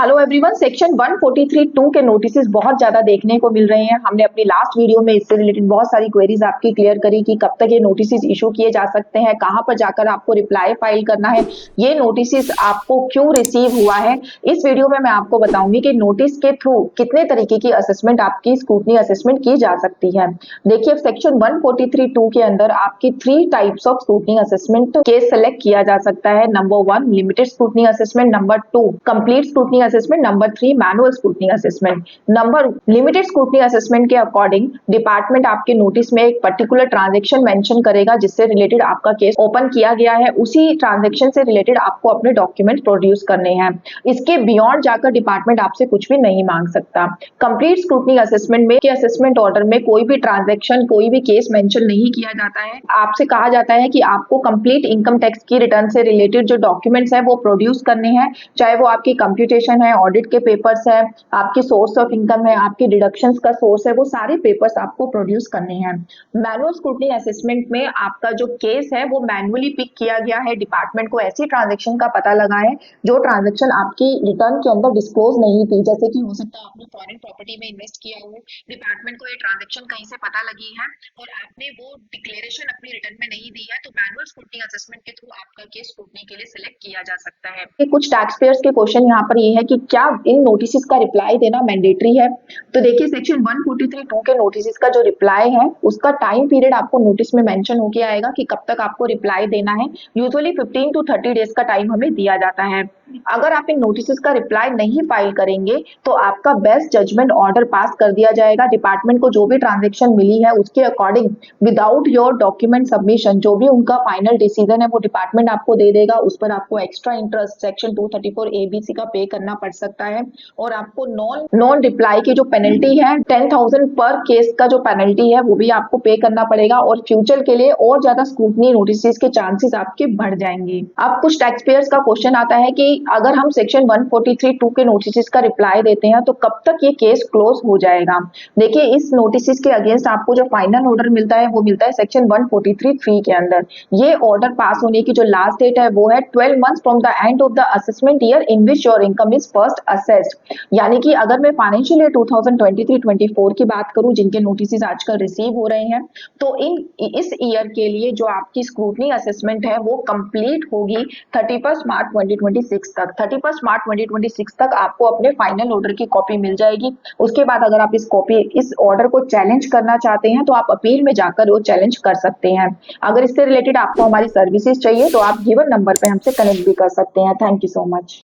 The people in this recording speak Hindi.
हेलो एवरीवन, सेक्शन 143(2) के नोटिसेस बहुत ज्यादा देखने को मिल रहे हैं। हमने अपनी लास्ट वीडियो में इससे रिलेटेड बहुत सारी क्वेरीज आपकी क्लियर करी कि कब तक ये नोटिसेस इशू किए जा सकते हैं, कहां पर जाकर आपको रिप्लाई फाइल करना है, ये नोटिसेस आपको क्यों रिसीव हुआ है। इस वीडियो में मैं आपको बताऊंगी कि नोटिस के थ्रू कितने तरीके की असेसमेंट, आपकी स्क्रूटनी असेसमेंट की जा सकती है। देखिए, सेक्शन 143(2) के अंदर आपकी 3 types of scrutiny assessment case select किया जा सकता है। Number 1 limited scrutiny assessment, number 2 complete scrutiny assessment, number 3 manual scrutiny assessment. Number limited scrutiny assessment के अकॉर्डिंग डिपार्टमेंट आपके नोटिस में एक पर्टिकुलर ट्रांजैक्शन मेंशन करेगा जिससे रिलेटेड आपका केस ओपन किया गया है, उसी ट्रांजैक्शन से रिलेटेड आपको अपने डॉक्यूमेंट प्रोड्यूस करने हैं। इसके बियॉन्ड जाकर डिपार्टमेंट आपसे कुछ भी नहीं मांग सकता। कंप्लीट स्क्रूटनी असेसमेंट में के असेसमेंट ऑर्डर में कोई भी ट्रांजैक्शन, कोई भी केस मेंशन नहीं किया जाता है। आपसे कहा जाता है कि आपको कंप्लीट इनकम टैक्स की रिटर्न से रिलेटेड जो डॉक्यूमेंट्स है वो प्रोड्यूस करने हैं, चाहे वो आपकी कंप्यूटेशन है, ऑडिट के पेपर्स है, आपकी सोर्स ऑफ इनकम है, आपकी डिडक्शंस का सोर्स है, वो सारे पेपर्स आपको प्रोड्यूस करने हैं। मैनुअल स्क्रूटनी असेसमेंट में आपका जो केस है वो मैनुअली पिक किया गया है। डिपार्टमेंट को ऐसी ट्रांजैक्शन का पता लगा है जो ट्रांजैक्शन आपकी रिटर्न के अंदर डिस्क्लोज नहीं थी, जैसे कि हो सकता है आपने फॉरेन प्रॉपर्टी में इन्वेस्ट किया हो, डिपार्टमेंट को ये ट्रांजैक्शन कहीं से पता लगी है और आपने वो डिक्लेरेशन अपनी रिटर्न में नहीं दी है, तो मैनुअल स्क्रूटनी असेसमेंट के थ्रू आपका केस स्क्रूटनी के लिए सिलेक्ट किया जा सकता है। कुछ टैक्स पेयर्स के क्वेश्चन यहाँ पर ये है कि क्या इन नोटिस का रिप्लाई देना मैंडेटरी है। तो देखिए, सेक्शन 143(2) के नोटिस का जो रिप्लाई है उसका टाइम पीरियड आपको नोटिस में मेंशन होके आएगा कि कब तक आपको रिप्लाई देना है। यूजुअली 15 to 30 डेज का टाइम हमें दिया जाता है। अगर आप इन नोटिस का रिप्लाई नहीं फाइल करेंगे तो आपका बेस्ट जजमेंट ऑर्डर पास कर दिया जाएगा। डिपार्टमेंट को जो भी ट्रांजैक्शन मिली है उसके according without your document submission जो भी उनका फाइनल डिसीजन है वो डिपार्टमेंट आपको दे देगा। उस पर आपको एक्स्ट्रा इंटरेस्ट सेक्शन 234 ABC का पे करना पड़ सकता है और आपको नॉन रिप्लाई की जो पेनल्टी है 10,000 पर केस का जो पेनल्टी है वो भी आपको पे करना पड़ेगा और फ्यूचर के लिए और ज्यादा स्क्रूटनी नोटिस के चांसेस आपके बढ़ जाएंगे। अब कुछ टैक्स पेयर्स का क्वेश्चन आता है कि अगर हम सेक्शन 143(2) के नोटिस का रिप्लाई देते हैं तो कब तक ये केस क्लोज हो जाएगा। देखिए, इस नोटिस के अगेंस्ट आपको जो फाइनल ऑर्डर मिलता है वो मिलता है सेक्शन 143(3) के अंदर। ये ऑर्डर पास होने की जो लास्ट डेट है वो है 12 months from the end of the assessment year in which your income is first assessed. यानी कि अगर मैं फाइनेंशियल ईयर 2023-24 की बात करूं जिनके नोटिस आजकल रिसीव हो रहे हैं, तो इस ईयर के लिए जो आपकी स्क्रूटनी असेसमेंट है वो कंप्लीट होगी 31 मार्च 2026 तक। 31 मार्च 2026 तक आपको अपने फाइनल ऑर्डर की कॉपी मिल जाएगी। उसके बाद अगर आप इस ऑर्डर को चैलेंज करना चाहते हैं तो आप अपील में जाकर वो चैलेंज कर सकते हैं। अगर इससे रिलेटेड आपको हमारी सर्विसेज चाहिए तो आप गिवन नंबर पे हमसे कनेक्ट भी कर सकते हैं। Thank you so much.